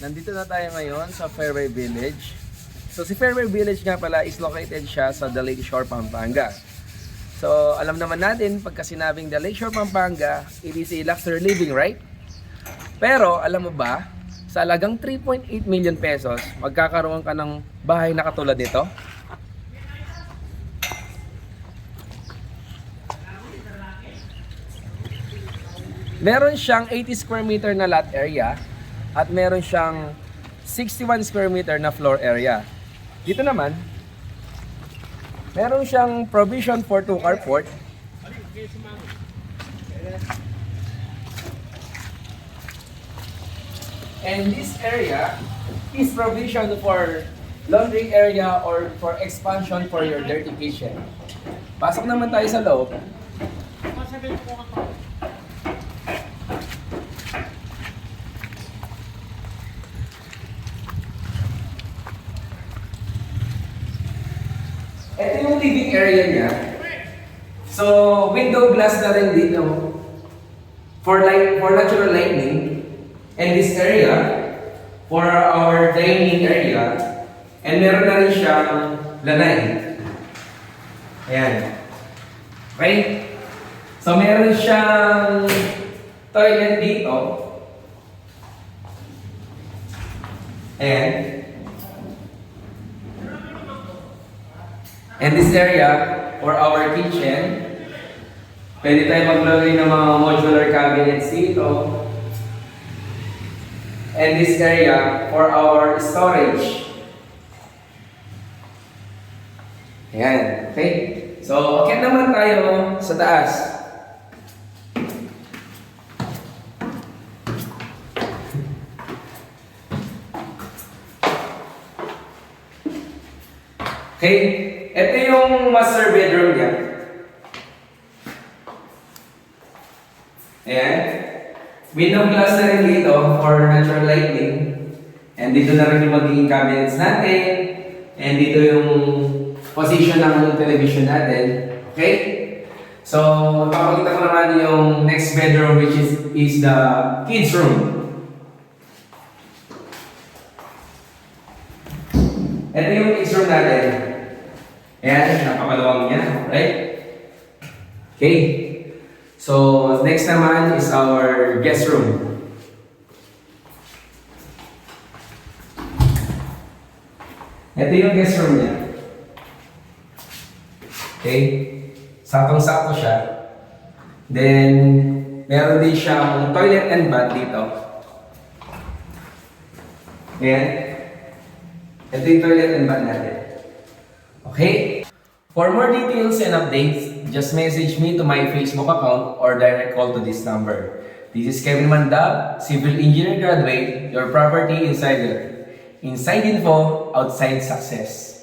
Nandito na tayo ngayon sa Fairway Village. So si Fairway Village nga pala is located siya sa The Lakeshore, Pampanga. So alam naman natin pagka sinabing The Lakeshore, Pampanga, it is a luxury living, right? Pero alam mo ba, sa halagang 3.8 million pesos, magkakaroon ka ng bahay na katulad nito? Meron siyang 80 square meter na lot area at meron siyang 61 square meter na floor area. Dito naman, meron siyang provision for 2 carport. And this area is provision for laundry area or for expansion for your dirty kitchen. Pasok naman tayo sa loob. Ito yung living area niya. So, window glass na rin dito for natural lighting. And this area for our dining area. And meron na rin siyang lanay. Ayan. Okay? So, meron siyang toilet dito. Ayan. And this area, for our kitchen, pwede tayo maglagay ng mga modular cabinets dito. And this area, for our storage. Ayan, okay? So, akit naman tayo sa taas. Okay? Ito yung master bedroom niya. Ayan. Window glass na rin dito for natural lighting. And dito na rin yung magiging cabinets natin. And dito yung position ng television natin. Okay? So, papakita ko naman yung next bedroom which is the kids room. Ito yung kids room natin. Ayan, napakaluwang niya, right? Okay. So, next naman is our guest room. Ito yung guest room niya. Okay. Sakong-sako siya. Then, meron din siyang toilet and bath dito. Ayan. Ito yung toilet and bath natin. Okay? For more details and updates, just message me to my Facebook account or direct call to this number. This is Kevin Mandab, Civil Engineer Graduate, your property insider. Inside info, outside success.